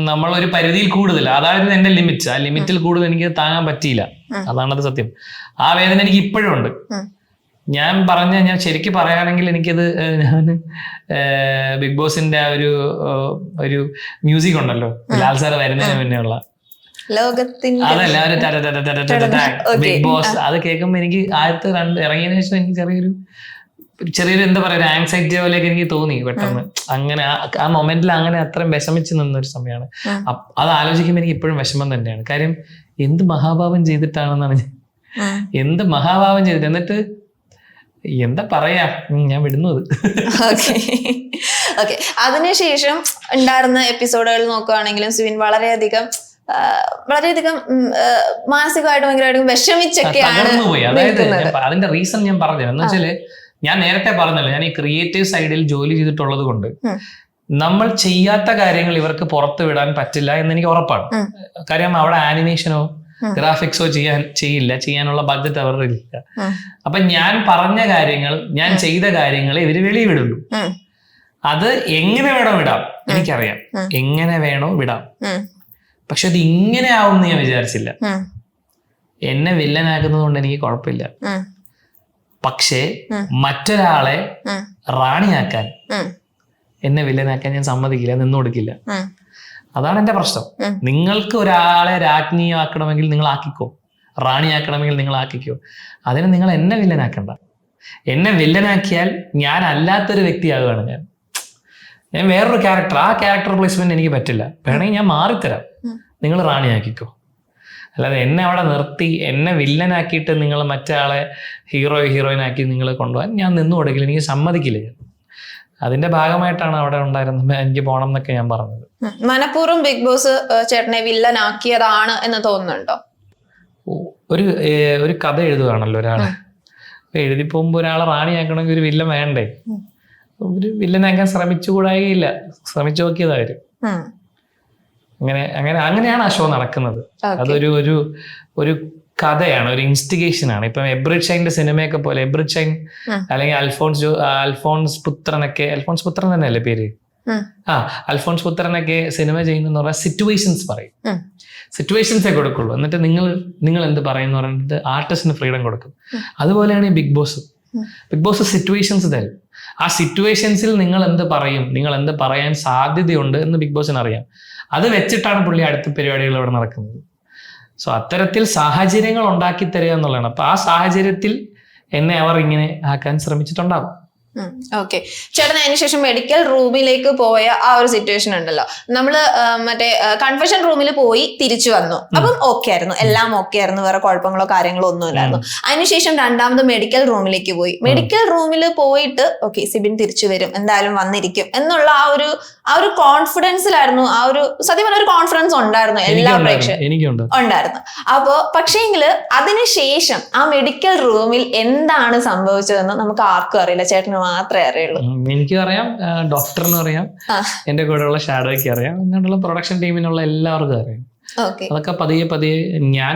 നമ്മളൊരു പരിധിയിൽ കൂടുതൽ, അതായത് എൻ്റെ ലിമിറ്റ്, ആ ലിമിറ്റിൽ കൂടുതൽ എനിക്ക് താങ്ങാൻ പറ്റിയില്ല. അതാണത് സത്യം. ആ വേദന എനിക്ക് ഇപ്പോഴും ഉണ്ട്. ഞാൻ ശരിക്കും പറയുകയാണെങ്കിൽ എനിക്കത് ഞാൻ ബിഗ് ബോസിന്റെ ആ ഒരു മ്യൂസിക് ഉണ്ടല്ലോ, ലാൽ സാർ വരുന്നതിന് മുന്നേ ഉള്ള അതല്ല ബിഗ് ബോസ്, അത് കേൾക്കുമ്പോ എനിക്ക് ആദ്യത്തെ ഇറങ്ങിയതിനു ശേഷം എനിക്ക് ചെറിയൊരു ചെറിയൊരു എന്താ പറയുക, ഒരു ആങ്സൈറ്റി പോലെയൊക്കെ എനിക്ക് തോന്നി പെട്ടെന്ന്. അങ്ങനെ ആ മൊമെന്റിൽ അങ്ങനെ അത്രയും വിഷമിച്ച് നിന്നൊരു സമയമാണ്. അത് ആലോചിക്കുമ്പോൾ എനിക്ക് ഇപ്പോഴും വിഷമം തന്നെയാണ്. കാര്യം എന്ത് മഹാഭാവം ചെയ്തിട്ടാണെന്നാണ് എന്ത് മഹാഭാവം ചെയ്തിട്ട്, എന്നിട്ട് എന്താ പറയാ, ഞാൻ വിടുന്നത്. ഓക്കെ. അതിനുശേഷം ഉണ്ടായിരുന്ന എപ്പിസോഡുകൾ നോക്കുകയാണെങ്കിലും സിബിൻ വളരെയധികം മാനസികമായിട്ട് ഭയങ്കരമായിട്ട് വിഷമിച്ചൊക്കെയാണ് പോയി. അതായത് അതിന്റെ റീസൺ ഞാൻ പറഞ്ഞു എന്ന് വെച്ചാല്, ഞാൻ നേരത്തെ പറഞ്ഞല്ലോ, ഞാൻ ഈ ക്രിയേറ്റീവ് സൈഡിൽ ജോലി ചെയ്തിട്ടുള്ളത് കൊണ്ട് നമ്മൾ ചെയ്യാത്ത കാര്യങ്ങൾ ഇവർക്ക് പുറത്ത് വിടാൻ പറ്റില്ല എന്ന് എനിക്ക് ഉറപ്പാണ്. കാര്യം അവിടെ ആനിമേഷനോ ഗ്രാഫിക്സോ ചെയ്യാനുള്ള ബഡ്ജറ്റ് അവരുടെ ഇല്ല. അപ്പൊ ഞാൻ പറഞ്ഞ കാര്യങ്ങൾ, ഞാൻ ചെയ്ത കാര്യങ്ങൾ ഇവര് വെളിവിടുള്ളൂ. അത് എങ്ങനെ വേണോ വിടാം, എനിക്കറിയാം എങ്ങനെ വേണോ വിടാം. പക്ഷെ അത് ഇങ്ങനെ ആവും എന്ന് ഞാൻ വിചാരിച്ചില്ല. എന്നെ വില്ലനാക്കുന്നത് കൊണ്ട് എനിക്ക് കുഴപ്പമില്ല. പക്ഷേ മറ്റൊരാളെ റാണിയാക്കാൻ, എന്നെ വില്ലനാക്കാൻ ഞാൻ സമ്മതിക്കില്ല, നിന്നു കൊടുക്കില്ല. അതാണ് എന്റെ പ്രശ്നം. നിങ്ങൾക്ക് ഒരാളെ രാജ്ഞിയാക്കണമെങ്കിൽ നിങ്ങൾ ആക്കിക്കോ, റാണിയാക്കണമെങ്കിൽ നിങ്ങൾ ആക്കിക്കോ. അതിന് നിങ്ങൾ എന്നെ വില്ലനാക്കണ്ട. എന്നെ വില്ലനാക്കിയാൽ ഞാൻ അല്ലാത്തൊരു വ്യക്തിയാകുകയാണ്. ഞാൻ വേറൊരു ക്യാരക്ടർ, ആ ക്യാരക്ടർ പ്ലേസ്മെന്റ് എനിക്ക് പറ്റില്ല. വേണമെങ്കിൽ ഞാൻ മാറിത്തരാം, നിങ്ങൾ റാണിയാക്കിക്കോ. അല്ലാതെ എന്നെ അവിടെ നിർത്തി എന്നെ വില്ലനാക്കിയിട്ട് നിങ്ങൾ മറ്റേ ഹീറോയിനാക്കി നിങ്ങൾ കൊണ്ടുപോകാൻ ഞാൻ നിന്നു കൊടുക്കില്ല, എനിക്ക് സമ്മതിക്കില്ല. അതിന്റെ ഭാഗമായിട്ടാണ് അവിടെ ഉണ്ടായിരുന്നത് എനിക്ക് പോകണം എന്നൊക്കെ ഞാൻ പറഞ്ഞത്. മനഃപൂർവ്വം ബിഗ് ബോസ് ചേട്ടനെ വില്ലനാക്കിയതാണ് എന്ന് തോന്നുന്നുണ്ടോ? ഒരു കഥ എഴുതുകയാണല്ലോ ഒരാള്, എഴുതി പോകുമ്പോ ഒരാളെ റാണിയാക്കണമെങ്കിൽ ഒരു വില്ലൻ വേണ്ടേ? ഒരു വില്ലനാക്കാൻ ശ്രമിച്ചുകൂടായില്ല, ശ്രമിച്ചു നോക്കിയത് അവര്. അങ്ങനെയാണ് ആ ഷോ നടക്കുന്നത്. അതൊരു കഥയാണ്, ഒരു ഇൻസ്റ്റിഗേഷൻ ആണ്. ഇപ്പം എബ്രിഡ് ഷൈൻ്റെ സിനിമയൊക്കെ പോലെ, എബ്രിഡ് ഷൈൻ അല്ലെങ്കിൽ അൽഫോൺസ് പുത്രൻ തന്നെയല്ലേ പേര്? അൽഫോൺസ് പുത്രനൊക്കെ സിനിമ ചെയ്യുന്ന പറഞ്ഞാൽ സിറ്റുവേഷൻസ് പറയും, സിറ്റുവേഷൻസേ കൊടുക്കുള്ളൂ. എന്നിട്ട് നിങ്ങൾ എന്ത് പറയുന്ന പറഞ്ഞിട്ട് ആർട്ടിസ്റ്റിന് ഫ്രീഡം കൊടുക്കും. അതുപോലെയാണ് ഈ ബിഗ് ബോസ് സിറ്റുവേഷൻസ് തരും. ആ സിറ്റുവേഷൻസിൽ നിങ്ങൾ എന്ത് പറയും, നിങ്ങൾ എന്ത് പറയാൻ സാധ്യതയുണ്ട് എന്ന് ബിഗ് ബോസിന് അറിയാം. അത് വെച്ചിട്ടാണ് പുള്ളി അടുത്ത പരിപാടികൾ ഇവിടെ നടക്കുന്നത്. സോ അത്തരത്തിൽ സാഹചര്യങ്ങൾ ഉണ്ടാക്കി തരിക എന്നുള്ളതാണ്. അപ്പൊ ആ സാഹചര്യത്തിൽ എന്നെ അവർ ഇങ്ങനെ ആക്കാൻ ശ്രമിച്ചിട്ടുണ്ടാകും. ഓക്കെ. ചേട്ടൻ അതിനുശേഷം മെഡിക്കൽ റൂമിലേക്ക് പോയ ആ ഒരു സിറ്റുവേഷൻ ഉണ്ടല്ലോ, നമ്മള് മറ്റേ കൺഫെഷൻ റൂമിൽ പോയി തിരിച്ചു വന്നു, അപ്പം ഓക്കെ ആയിരുന്നു, എല്ലാം ഓക്കെ ആയിരുന്നു, വേറെ കുഴപ്പങ്ങളോ കാര്യങ്ങളോ ഒന്നും ഇല്ലായിരുന്നു. അതിനുശേഷം രണ്ടാമത് മെഡിക്കൽ റൂമിലേക്ക് പോയി. മെഡിക്കൽ റൂമിൽ പോയിട്ട് ഓക്കെ സിബിൻ തിരിച്ചു വരും, എന്തായാലും വന്നിരിക്കും എന്നുള്ള ആ ഒരു കോൺഫിഡൻസിലായിരുന്നു. ആ ഒരു സത്യം പറഞ്ഞ ഒരു കോൺഫിഡൻസ് ഉണ്ടായിരുന്നു എല്ലാ പ്രേക്ഷകരും ഉണ്ടായിരുന്നു. അപ്പോ പക്ഷേങ്കില് അതിനുശേഷം ആ മെഡിക്കൽ റൂമിൽ എന്താണ് സംഭവിച്ചതെന്ന് നമുക്ക് ആർക്കും അറിയില്ല, ചേട്ടന് മാത്രമേ അറിയുള്ളൂ. എനിക്കും അറിയാം, ഡോക്ടറിനും അറിയാം, എന്റെ കൂടെയുള്ള ഷാഡോയ്ക്ക് അറിയാം, എന്നിട്ടുള്ള പ്രൊഡക്ഷൻ ടീമിനുള്ള എല്ലാവർക്കും അറിയാം. അതൊക്കെ പതിയെ ഞാൻ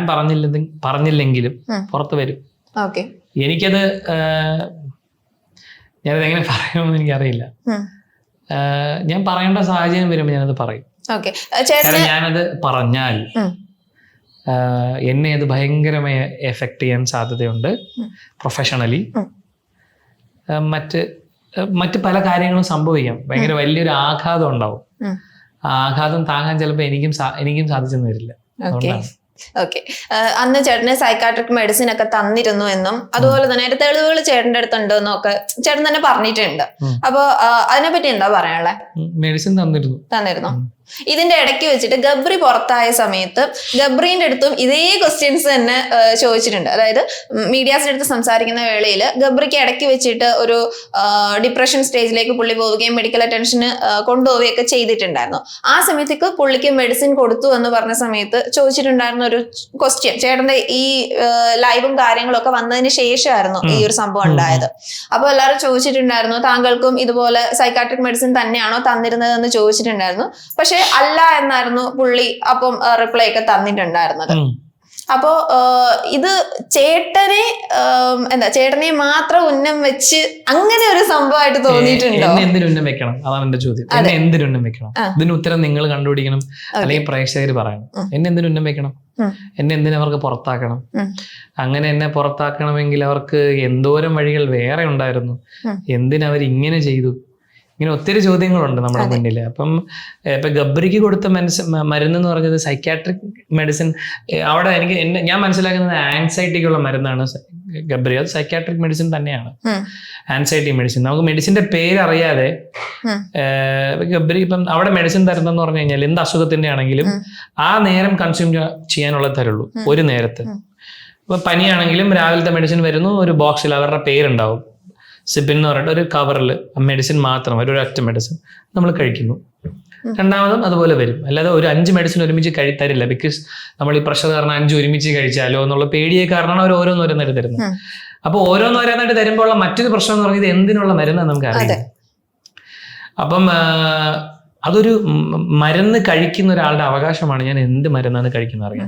പറഞ്ഞില്ലെങ്കിലും പുറത്ത് വരും. എനിക്കത് ഞാനത് എങ്ങനെ പറയുമെന്ന് എനിക്കറിയില്ല. ഞാൻ പറയേണ്ട സാഹചര്യം വരുമ്പോൾ ഞാനത് പറയും. ഞാനത് പറഞ്ഞാൽ എന്നെ അത് ഭയങ്കരമായി എഫക്ട് ചെയ്യാൻ സാധ്യതയുണ്ട് പ്രൊഫഷണലി. മറ്റ് പല കാര്യങ്ങളും സംഭവിക്കാം. ഭയങ്കര വലിയൊരു ആഘാതം ഉണ്ടാവും. ആ ആഘാതം താങ്ങാൻ ചിലപ്പോൾ എനിക്കും സാധിച്ചെന്ന് വരില്ല. ഓക്കെ. അന്ന് ചേട്ടന് സൈക്കാട്രിക് മെഡിസിൻ ഒക്കെ തന്നിരുന്നു എന്നും അതുപോലെ തന്നെ അതിന്റെ തെളിവുകൾ ചേട്ടന്റെ അടുത്തുണ്ടെന്നും ഒക്കെ ചേട്ടൻ തന്നെ പറഞ്ഞിട്ടുണ്ട്. അപ്പൊ അതിനെപ്പറ്റി എന്താ പറയാനുള്ളത്? മെഡിസിൻ തന്നിരുന്നു. ഇതിന്റെ ഇടയ്ക്ക് വെച്ചിട്ട് ഗബ്രി പുറത്തായ സമയത്ത് ഗബ്രീന്റെ അടുത്തും ഇതേ ക്വസ്റ്റ്യൻസ് തന്നെ ചോദിച്ചിട്ടുണ്ട്. അതായത് മീഡിയാസിന്റെ അടുത്ത് സംസാരിക്കുന്ന വേളയിൽ ഗബ്രിക്ക് ഇടയ്ക്ക് വെച്ചിട്ട് ഒരു ഡിപ്രഷൻ സ്റ്റേജിലേക്ക് പുള്ളി പോവുകയും മെഡിക്കൽ അറ്റൻഷന് കൊണ്ടുപോവുകയൊക്കെ ചെയ്തിട്ടുണ്ടായിരുന്നു. ആ സമയത്തേക്ക് പുള്ളിക്ക് മെഡിസിൻ കൊടുത്തു എന്ന് പറഞ്ഞ സമയത്ത് ചോദിച്ചിട്ടുണ്ടായിരുന്ന ഒരു ക്വസ്റ്റ്യൻ, ചേട്ടന്റെ ഈ ലൈവും കാര്യങ്ങളും ഒക്കെ വന്നതിന് ശേഷമായിരുന്നു ഈ ഒരു സംഭവം ഉണ്ടായത്. അപ്പൊ എല്ലാവരും ചോദിച്ചിട്ടുണ്ടായിരുന്നു, താങ്കൾക്കും ഇതുപോലെ സൈക്കാട്രിക് മെഡിസിൻ തന്നെയാണോ തന്നിരുന്നതെന്ന് ചോദിച്ചിട്ടുണ്ടായിരുന്നു. പക്ഷെ അല്ല എന്നായിരുന്നു പുള്ളി അപ്പം റിപ്ലൈ ഒക്കെ തന്നിട്ടുണ്ടായിരുന്നത്. അപ്പോ ഇത് ചേട്ടനെ മാത്രം ഉന്നം വെച്ച് അങ്ങനെ ഒരു സംഭവമായിട്ട് തോന്നിയിട്ടുണ്ടോ? എന്തിനുന്നം വെക്കണം, അതാണ് എന്റെ ചോദ്യം. എന്നെ എന്തിനുന്നം വെക്കണം? ഇതിന് ഉത്തരം നിങ്ങൾ കണ്ടുപിടിക്കണം, അല്ലെങ്കിൽ പ്രേക്ഷകർ പറയണം. എന്നെ എന്തിനുന്നം വെക്കണം? എന്നെ എന്തിനവർക്ക് പുറത്താക്കണം? അങ്ങനെ എന്നെ പുറത്താക്കണമെങ്കിൽ അവർക്ക് എന്തോരം വഴികൾ വേറെ ഉണ്ടായിരുന്നു. എന്തിനവർ ഇങ്ങനെ ചെയ്തു? ഇങ്ങനെ ഒത്തിരി ചോദ്യങ്ങളുണ്ട് നമ്മുടെ മുന്നിൽ. അപ്പം ഇപ്പൊ ഗബ്രിക്ക് കൊടുത്ത മരുന്ന് എന്ന് പറഞ്ഞത് സൈക്യാട്രിക് മെഡിസിൻ. അവിടെ ഞാൻ മനസ്സിലാക്കുന്നത് ആൻസൈറ്റിക്കുള്ള മരുന്നാണ് ഗബ്രി. അത് സൈക്യാട്രിക് മെഡിസിൻ തന്നെയാണ്, ആൻസൈറ്റി മെഡിസിൻ. നമുക്ക് മെഡിസിന്റെ പേര് അറിയാതെ ഗബ്രി ഇപ്പം അവിടെ മെഡിസിൻ തരുന്നെന്ന് പറഞ്ഞു കഴിഞ്ഞാൽ എന്ത് അസുഖത്തിന്റെ ആണെങ്കിലും ആ നേരം കൺസ്യൂം ചെയ്യാനുള്ള തരുള്ളൂ, ഒരു നേരത്തെ. ഇപ്പൊ പനിയാണെങ്കിലും രാവിലത്തെ മെഡിസിൻ വരുന്നു, ഒരു ബോക്സിൽ അവരുടെ പേരുണ്ടാവും, സിബിൻ എന്ന് പറഞ്ഞിട്ട് ഒരു കവറിൽ മെഡിസിൻ മാത്രം, ഒരു ഒറ്റ മെഡിസിൻ നമ്മൾ കഴിക്കുന്നു. രണ്ടാമതും അതുപോലെ വരും. അല്ലാതെ ഒരു 5 മെഡിസിൻ ഒരുമിച്ച് തരില്ല. ബിക്കോസ് നമ്മൾ ഈ പ്രഷർ കാരണം 5 ഒരുമിച്ച് കഴിച്ചാലോ എന്നുള്ള പേടിയെ കാരണമാണ് അവർ ഓരോന്നോരോന്നായിട്ട് തരുന്നത്. അപ്പൊ ഓരോന്നോരോന്നായിട്ട് തരുമ്പോൾ ഉള്ള മറ്റൊരു പ്രശ്നം എന്ന് പറഞ്ഞത് എന്തിനുള്ള മരുന്നാണ് നമുക്ക് അറിയാം. അപ്പം അതൊരു മരുന്ന് കഴിക്കുന്ന ഒരാളുടെ അവകാശമാണ് ഞാൻ എന്ത് മരുന്നാണ് കഴിക്കുന്നത് അറിയാം.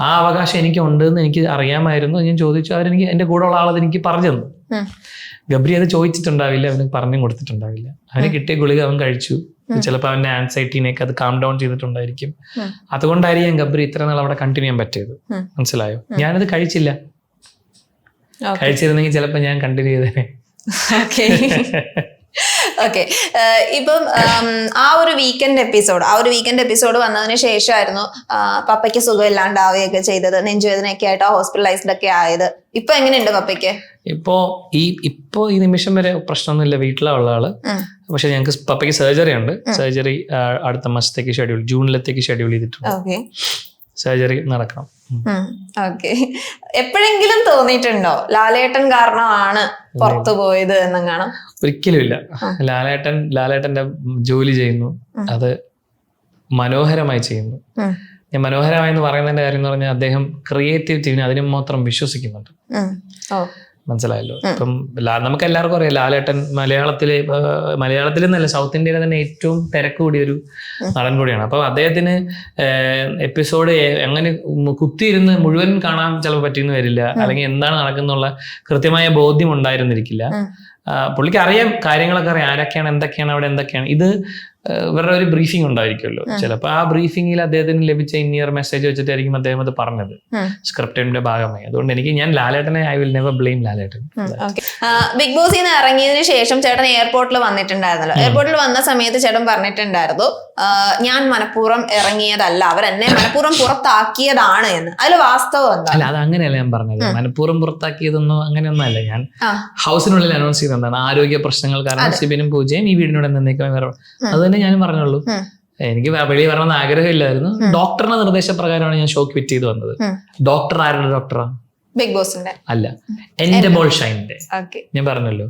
ആ അവകാശം എനിക്ക് ഉണ്ടെന്ന് എനിക്ക് അറിയാമായിരുന്നു. ഞാൻ ചോദിച്ചു, അവരെനിക്ക് എൻ്റെ കൂടെ ഉള്ള ആളത് എനിക്ക് പറഞ്ഞു തന്നു. ഗബ്രി അത് ചോദിച്ചിട്ടുണ്ടാവില്ല, അവന് പറഞ്ഞു കൊടുത്തിട്ടുണ്ടാവില്ല. അവന് കിട്ടിയ ഗുളിക അവൻ കഴിച്ചു. ചിലപ്പോൾ അവന്റെ ആൻസൈറ്റിനെയൊക്കെ അത് കാം ഡൗൺ ചെയ്തിട്ടുണ്ടായിരിക്കും. അതുകൊണ്ടായിരിക്കും ഗബ്രി ഇത്ര നാൾ അവിടെ കണ്ടിന്യൂ ചെയ്യാൻ പറ്റിയത്. മനസ്സിലായോ? ഞാനത് കഴിച്ചില്ല. കഴിച്ചിരുന്നെങ്കിൽ ചിലപ്പോൾ ഞാൻ കണ്ടിന്യൂ ചെയ്തേനെ. ഓക്കെ, ഇപ്പം ആ ഒരു വീക്കെൻഡ് എപ്പിസോഡ് വന്നതിന് ശേഷമായിരുന്നു പപ്പയ്ക്ക് സുഖമില്ലാണ്ടാവുകയൊക്കെ ചെയ്തത്. നെഞ്ചുവേദനയൊക്കെ ആയിട്ട് ഹോസ്പിറ്റലൈസ്ഡ് ഒക്കെ ആയത്. ഇപ്പൊ എങ്ങനെയുണ്ട് പപ്പയ്ക്ക്? ഇപ്പോ ഈ നിമിഷം വരെ പ്രശ്നമൊന്നുമില്ല, വീട്ടിലുള്ള ആള്. പക്ഷെ ഞങ്ങൾക്ക് പപ്പയ്ക്ക് സർജറി ഉണ്ട്. സർജറി അടുത്ത മാസത്തേക്ക് ജൂണിലത്തേക്ക് ഷെഡ്യൂൾ ചെയ്തിട്ടുണ്ട്. സർജറി നടക്കണം. ഓക്കെ, എപ്പോഴെങ്കിലും തോന്നിയിട്ടുണ്ടോ ലാലേട്ടൻ കാരണമാണ് പുറത്തു പോയത് എന്നെങ്ങാനും? ഒരിക്കലും ഇല്ല. ലാലേട്ടന്റെ ജോലി ചെയ്യുന്നു, അത് മനോഹരമായി ചെയ്യുന്നു. ഞാൻ മനോഹരമായി എന്ന് പറയുന്നതിന്റെ കാര്യം എന്ന് പറഞ്ഞാൽ അദ്ദേഹം ക്രിയേറ്റിവിറ്റിനെ അതിന് മാത്രം വിശ്വസിക്കുന്നുണ്ട്. മനസ്സിലായല്ലോ? ഇപ്പം നമുക്ക് എല്ലാവർക്കും അറിയാം ലാലേട്ടൻ മലയാളത്തിലെന്നല്ല സൗത്ത് ഇന്ത്യയിലെ തന്നെ ഏറ്റവും തിരക്ക് കൂടിയൊരു നടൻ കൂടിയാണ്. അപ്പൊ അദ്ദേഹത്തിന് എപ്പിസോഡ് എങ്ങനെ കുത്തിയിരുന്ന് മുഴുവൻ കാണാൻ ചിലപ്പോൾ പറ്റിയെന്ന് വരില്ല, അല്ലെങ്കിൽ എന്താണ് നടക്കുന്നുള്ള കൃത്യമായ ബോധ്യം ഉണ്ടായിരുന്നിരിക്കില്ല. പുള്ളിക്ക് അറിയാം, കാര്യങ്ങളൊക്കെ അറിയാം, ആരൊക്കെയാണ്, എന്തൊക്കെയാണ് അവിടെ, എന്തൊക്കെയാണ്. ഇത് ഇവരുടെ ഒരു ബ്രീഫിംഗ് ഉണ്ടായിരിക്കുമല്ലോ. ചിലപ്പോൾ ആ ബ്രീഫിംഗിൽ അദ്ദേഹത്തിന് ലഭിച്ച ഇനിയർ മെസ്സേജ് വെച്ചിട്ടായിരിക്കും അദ്ദേഹം അത് പറഞ്ഞത് സ്ക്രിപ്റ്റിന്റെ ഭാഗമായി. അതുകൊണ്ട് ഞാൻ ലാലേട്ടനെ I will never blame Lalettan. Big ബോസിൽ നിന്ന് ഇറങ്ങിയതിനു ശേഷം ചേട്ടൻ എയർപോർട്ടിൽ വന്നിട്ടുണ്ടായിരുന്നല്ലോ. എയർപോർട്ടിൽ വന്ന സമയത്ത് ചേട്ടൻ പറഞ്ഞിട്ടുണ്ടായിരുന്നു, ഞാൻ മനഃപൂർവ്വം ഇറങ്ങിയതല്ല, അവരെന്നെ മനഃപൂർവ്വം പുറത്താക്കിയതാണ് എന്ന്. അതിൽ വാസ്തവം എന്താ? അല്ല, അത് അങ്ങനെയല്ല ഞാൻ പറഞ്ഞത്. മനഃപൂർവ്വം പുറത്താക്കിയതൊന്നും അങ്ങനെയൊന്നും അല്ല. ഞാൻ ഹൗസിനുള്ളിൽ അനൗൺസ് ചെയ്തതാണ് ആരോഗ്യ പ്രശ്നങ്ങൾ കാരണം സിബിനും പൂജയും ഈ വീടിനോട് എന്നേക്കും വേറെ. അത് തന്നെ ഞാനും പറഞ്ഞുള്ളൂ. എനിക്ക് വെളിയിൽ വരണമെന്ന് ആഗ്രഹമില്ലായിരുന്നു. ഡോക്ടറുടെ നിർദ്ദേശപ്രകാരമാണ് ഞാൻ ഷോ ക്വിറ്റ് ചെയ്ത് വന്നത്. ഡോക്ടർ ആരുടെ ഡോക്ടറാ? ബിഗ് ബോസിന്റെ അല്ല, എന്റെ മോൾ ഷൈനിന്റെ. ഞാൻ പറഞ്ഞല്ലോ,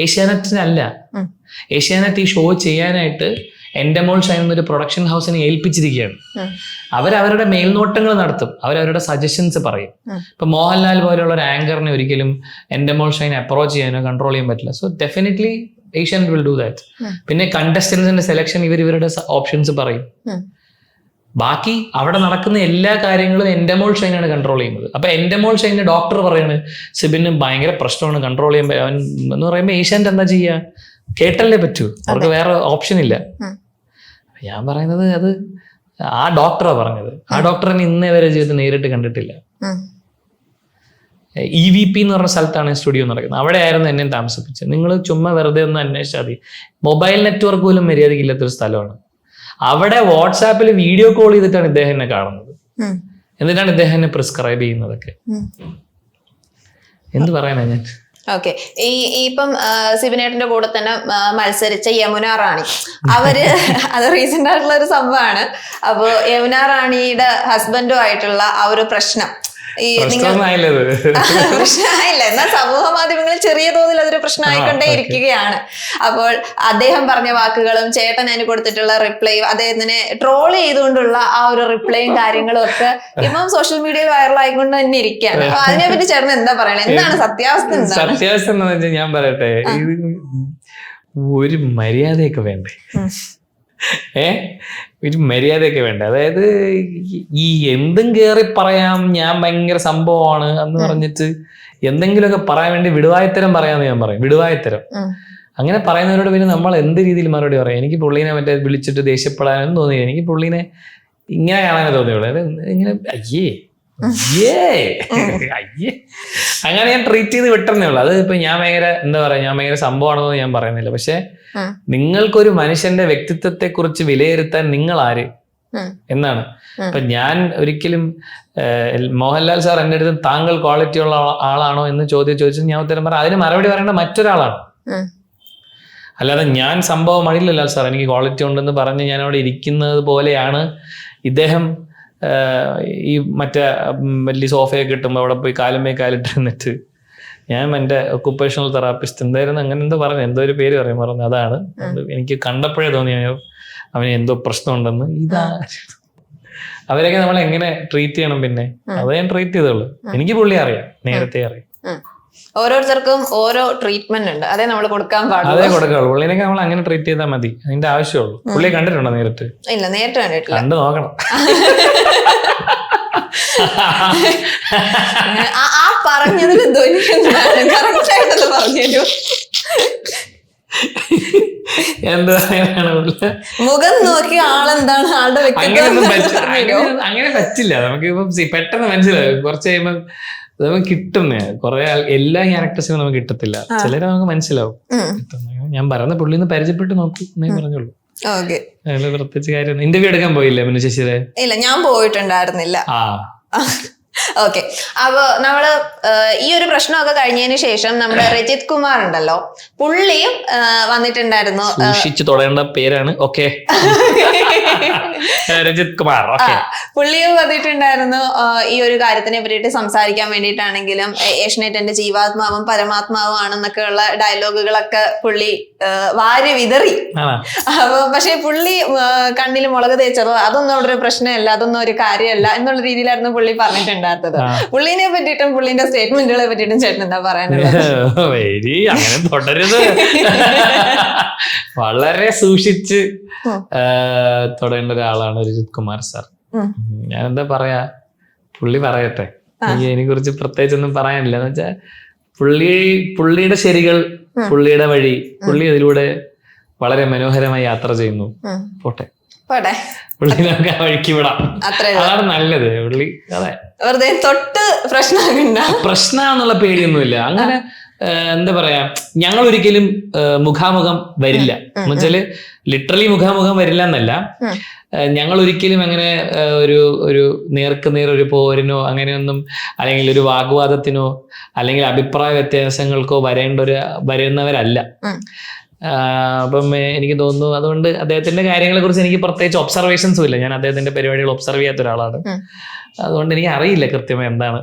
ഏഷ്യാനെറ്റിനല്ല. ഏഷ്യാനെറ്റ് ഈ ഷോ ചെയ്യാനായിട്ട് എന്റെ മോൾ ഷൈൻ എന്നൊരു പ്രൊഡക്ഷൻ ഹൗസിനെ ഏൽപ്പിച്ചിരിക്കുകയാണ്. അവരവരുടെ മേൽനോട്ടങ്ങൾ നടത്തും, അവരവരുടെ സജഷൻസ് പറയും. ഇപ്പൊ മോഹൻലാൽ പോലെയുള്ള ഒരു ആങ്കറിനെ ഒരിക്കലും എന്റെ മോൾ ഷൈൻ അപ്രോച്ച് ചെയ്യാനോ കൺട്രോൾ ചെയ്യാൻ പറ്റില്ല. So definitely Asianet will do that. പിന്നെ കണ്ടസ്റ്റൻസിന്റെ സെലക്ഷൻ ഇവരുടെ ഓപ്ഷൻസ് പറയും. ബാക്കി അവിടെ നടക്കുന്ന എല്ലാ കാര്യങ്ങളും എന്റെ മോൾ ഷൈനാണ് കൺട്രോൾ ചെയ്യുന്നത്. അപ്പൊ എന്റെ മോൾ ഷൈനിന്റെ ഡോക്ടർ പറയുന്നത് സിബിന് ഭയങ്കര പ്രശ്നമാണ്, കൺട്രോൾ ചെയ്യാൻ അവൻ എന്ന് പറയുമ്പോൾ ഏഷ്യാനെറ്റ് എന്താ ചെയ്യുക? കേട്ടല്ലേ പറ്റൂ, അവർക്ക് വേറെ ഓപ്ഷൻ ഇല്ല. ഞാൻ പറയുന്നത് അത് ആ ഡോക്ടറാ പറഞ്ഞത്. ആ ഡോക്ടറിനെ ഇന്നേ വരെ ജീവിതത്തിൽ നേരിട്ട് കണ്ടിട്ടില്ല. EVP എന്ന് പറഞ്ഞ സ്ഥലത്താണ് സ്റ്റുഡിയോ നടക്കുന്നത്. അവിടെ ആയിരുന്നു എന്നെ താമസിപ്പിച്ചത്. നിങ്ങൾ ചുമ്മാ വെറുതെ ഒന്ന് അന്വേഷിച്ചാൽ മതി. മൊബൈൽ നെറ്റ്വർക്ക് പോലും മര്യാദയ്ക്കില്ലാത്തൊരു സ്ഥലമാണ്. അവിടെ വാട്സാപ്പിൽ വീഡിയോ കോൾ ചെയ്തിട്ടാണ് ഇദ്ദേഹം എന്നെ കാണുന്നത്. എന്നിട്ടാണ് ഇദ്ദേഹം എന്നെ പ്രിസ്ക്രൈബ് ചെയ്യുന്നതൊക്കെ. എന്ത് പറയാനാ ഞാൻ? ഓക്കെ, ഇപ്പം സിബിനേട്ടന്റെ കൂടെ തന്നെ മത്സരിച്ച യമുന റാണി, അത് റീസെന്റ് ആയിട്ടുള്ള ഒരു സംഭവമാണ്. അപ്പൊ യമുന റാണിയുടെ ഹസ്ബൻഡും ആയിട്ടുള്ള ആ ഒരു പ്രശ്നം പ്രശ്നമായില്ല, എന്നാൽ സമൂഹ മാധ്യമങ്ങളിൽ ചെറിയ തോതിൽ അതൊരു പ്രശ്നമായിക്കൊണ്ടേ ഇരിക്കുകയാണ്. അപ്പോൾ അദ്ദേഹം പറഞ്ഞ വാക്കുകളും ചേട്ടൻ അതിന് കൊടുത്തിട്ടുള്ള റിപ്ലൈയും അദ്ദേഹത്തിനെ ട്രോൾ ചെയ്തുകൊണ്ടുള്ള ആ ഒരു റിപ്ലൈയും കാര്യങ്ങളും ഒക്കെ ഇപ്പം സോഷ്യൽ മീഡിയയിൽ വൈറലായിക്കൊണ്ട് തന്നെ ഇരിക്കുകയാണ്. അപ്പൊ അതിനെപ്പറ്റി ചേട്ടൻ എന്താ പറയണേ? എന്താണ് സത്യാവസ്ഥ? സത്യാവസ്ഥ എന്താണെന്ന് വെച്ചാൽ ഞാൻ പറയട്ടെ, ഒരു മര്യാദയൊക്കെ വേണ്ടേ? ഒരു മര്യാദയൊക്കെ വേണ്ട. അതായത് ഈ എന്തും കേറി പറയാം, ഞാൻ ഭയങ്കര സംഭവമാണ് എന്ന് പറഞ്ഞിട്ട് എന്തെങ്കിലുമൊക്കെ പറയാൻ വേണ്ടി വിടുവായത്തരം പറയാന്ന് ഞാൻ പറയും. വിടുവായത്തരം അങ്ങനെ പറയുന്നവരോട് പിന്നെ നമ്മൾ എന്ത് രീതിയിൽ മറുപടി പറയാം? എനിക്ക് പുള്ളീനെ മറ്റേ വിളിച്ചിട്ട് ദേഷ്യപ്പെടാനൊന്നും തോന്നിയില്ല. എനിക്ക് പുള്ളീനെ ഇങ്ങനെ കാണാനേ തോന്നിയുള്ളൂ. അതായത് ഇങ്ങനെ അയ്യേ അയ്യേ അങ്ങനെ ഞാൻ ട്രീറ്റ് ചെയ്ത് വിട്ടെന്നേ ഉള്ളൂ. അത് ഇപ്പൊ ഞാൻ ഭയങ്കര എന്താ പറയാ, ഞാൻ ഭയങ്കര സംഭവമാണെന്ന് ഞാൻ പറയുന്നില്ല. പക്ഷെ നിങ്ങൾക്കൊരു മനുഷ്യന്റെ വ്യക്തിത്വത്തെ കുറിച്ച് വിലയിരുത്താൻ നിങ്ങൾ ആര് എന്നാണ്. ഇപ്പൊ ഞാൻ ഒരിക്കലും മോഹൻലാൽ സാർ എൻ്റെ അടുത്ത് താങ്കൾ ക്വാളിറ്റി ഉള്ള ആളാണോ എന്ന് ചോദിച്ചു ഞാൻ ഉത്തരം പറയാം, അതിന് മറുപടി പറയേണ്ട മറ്റൊരാളാണ്. അല്ലാതെ ഞാൻ സംഭവം അടിയില്ല ലാൽ സാർ എനിക്ക് ക്വാളിറ്റി ഉണ്ടെന്ന് പറഞ്ഞ് ഞാൻ അവിടെ ഇരിക്കുന്നത് പോലെയാണ് ഇദ്ദേഹം ഈ മറ്റേ വലിയ സോഫയൊക്കെ കിട്ടുമ്പോൾ അവിടെ പോയി കാലുമേ കാലിട്ടിരുന്നിട്ട് ഞാൻ എൻ്റെ ഒക്കുപ്പേഷണൽ തെറാപ്പിസ്റ്റ് എന്തായിരുന്നു അങ്ങനെ എന്തോ പറഞ്ഞു, എന്തോ ഒരു പേര് പറഞ്ഞു. അതാണ് എനിക്ക് കണ്ടപ്പോഴേ തോന്നി അവന് എന്തോ പ്രശ്നമുണ്ടെന്ന്. ഇതാ അവരൊക്കെ നമ്മൾ എങ്ങനെ ട്രീറ്റ് ചെയ്യണം, പിന്നെ അത് ഞാൻ ട്രീറ്റ് ചെയ്തോളൂ. എനിക്ക് പുള്ളി അറിയാം, നേരത്തെ അറിയാം. ഓരോരുത്തർക്കും ഓരോ ട്രീറ്റ്മെന്റ് ഉണ്ട്, അതേ നമ്മൾ കൊടുക്കാൻ പാടില്ല. അതേ കൊടുക്കാവുള്ളൂ. പുള്ളിനൊക്കെ നമ്മൾ അങ്ങനെ ട്രീറ്റ് ചെയ്താൽ മതി, അതിന്റെ ആവശ്യമുള്ളൂ. പുള്ളിയെ കണ്ടിട്ടുണ്ടോ നേരിട്ട്? ഇല്ല, നേരിട്ട് കണ്ടിട്ടില്ല. കണ്ടു നോക്കണം. ആ പറഞ്ഞതിൽ കറക്റ്റായിട്ടത് പറഞ്ഞു. എന്താ പറയാനാണ് മുഖം നോക്കി ആളെന്താണ്, ആളുടെ അങ്ങനെ പറ്റില്ല. നമുക്ക് ഇപ്പം പെട്ടെന്ന് മനസ്സിലാവും. കുറച്ച് കഴിയുമ്പോ നമുക്ക് കിട്ടുന്നേ കുറെ എല്ലാ ക്യാരക്ടേഴ്സിനും നമുക്ക് കിട്ടത്തില്ല, ചിലരെ നമുക്ക് മനസ്സിലാവും. ഞാൻ പറയുന്ന പുള്ളിന്ന് പരിചയപ്പെട്ട് നോക്കൂ എന്നേ പറഞ്ഞോളൂ. പ്രത്യേകിച്ച് കാര്യം. ഇന്റർവ്യൂ എടുക്കാൻ പോയില്ലേ പിന്നെ ശശിരെ? ഇല്ല, ഞാൻ പോയിട്ടുണ്ടായിരുന്നില്ല. ഓക്കെ, അപ്പൊ നമ്മള് ഈ ഒരു പ്രശ്നമൊക്കെ കഴിഞ്ഞതിന് ശേഷം നമ്മുടെ രജിത് കുമാർ ഉണ്ടല്ലോ, പുള്ളിയും വന്നിട്ടുണ്ടായിരുന്നു. സൂക്ഷിച്ചു തൊടേണ്ട പേരാണ്. ഓക്കെ, രജിത് കുമാർ. പുള്ളിയും വന്നിട്ടുണ്ടായിരുന്നു ഈ ഒരു കാര്യത്തിനെ പറ്റിയിട്ട് സംസാരിക്കാൻ വേണ്ടിയിട്ടാണെങ്കിലും ഏഷ്യനെറ്റിന്റെ ജീവാത്മാവും പരമാത്മാവും ആണെന്നൊക്കെ ഉള്ള ഡയലോഗുകളൊക്കെ പുള്ളി വാരി വിതറി. അപ്പൊ പക്ഷെ പുള്ളി കണ്ണിൽ മുളക് തേച്ചതോ അതൊന്നും അവിടെ ഒരു പ്രശ്നമല്ല, അതൊന്നും ഒരു കാര്യമല്ല എന്നുള്ള രീതിയിലായിരുന്നു പുള്ളി പറഞ്ഞിട്ടുണ്ടായിരുന്നത്. പുള്ളിനെ പറ്റിയിട്ടും പുള്ളിന്റെ സ്റ്റേറ്റ്മെന്റുകളെ പറ്റിയിട്ടും ചേട്ടൻ എന്താ പറയാനുള്ളത്? അങ്ങനെ തുടരുത്, വളരെ സൂക്ഷിച്ച് തൊടേണ്ട ഒരാളാണ് രജിത് കുമാർ സാർ. ഞാൻ എന്താ പറയാ, പുള്ളി പറയട്ടെ. എനിക്ക് കുറിച്ച് പ്രത്യേകിച്ച് ഒന്നും പറയാനില്ല. എന്ന് വെച്ചാൽ പുള്ളിയുടെ ശരികൾ, പുള്ളിയുടെ വഴി, പുള്ളി അതിലൂടെ വളരെ മനോഹരമായി യാത്ര ചെയ്യുന്നു. പോട്ടെ, പുള്ളി നമുക്ക് ആ വഴിക്ക് വിടാം, അതാണ് നല്ലത്. പുള്ളി അതെ വെറുതെ തൊട്ട് പ്രശ്നമാണെന്നുള്ള പേടിയൊന്നുമില്ല. അങ്ങനെ എന്താ പറയാ, ഞങ്ങൾ ഒരിക്കലും മുഖാമുഖം വരില്ല എന്ന് വെച്ചാല് ലിറ്ററലി മുഖാമുഖം വരില്ല എന്നല്ല. ഞങ്ങൾ ഒരിക്കലും അങ്ങനെ ഒരു നേർക്ക് നേർ ഒരു പോരിനോ അങ്ങനെയൊന്നും, അല്ലെങ്കിൽ ഒരു വാഗ്വാദത്തിനോ അല്ലെങ്കിൽ അഭിപ്രായ വ്യത്യാസങ്ങൾക്കോ വരുന്നവരല്ല. അപ്പം എനിക്ക് തോന്നുന്നു അതുകൊണ്ട് അദ്ദേഹത്തിന്റെ കാര്യങ്ങളെ കുറിച്ച് എനിക്ക് പ്രത്യേകിച്ച് ഒബ്സർവേഷൻസും ഇല്ല. ഞാൻ അദ്ദേഹത്തിന്റെ പരിപാടികൾ ഒബ്സർവ് ചെയ്യാത്ത ഒരാളാണ്. അതുകൊണ്ട് എനിക്ക് അറിയില്ല കൃത്യമായി എന്താണ്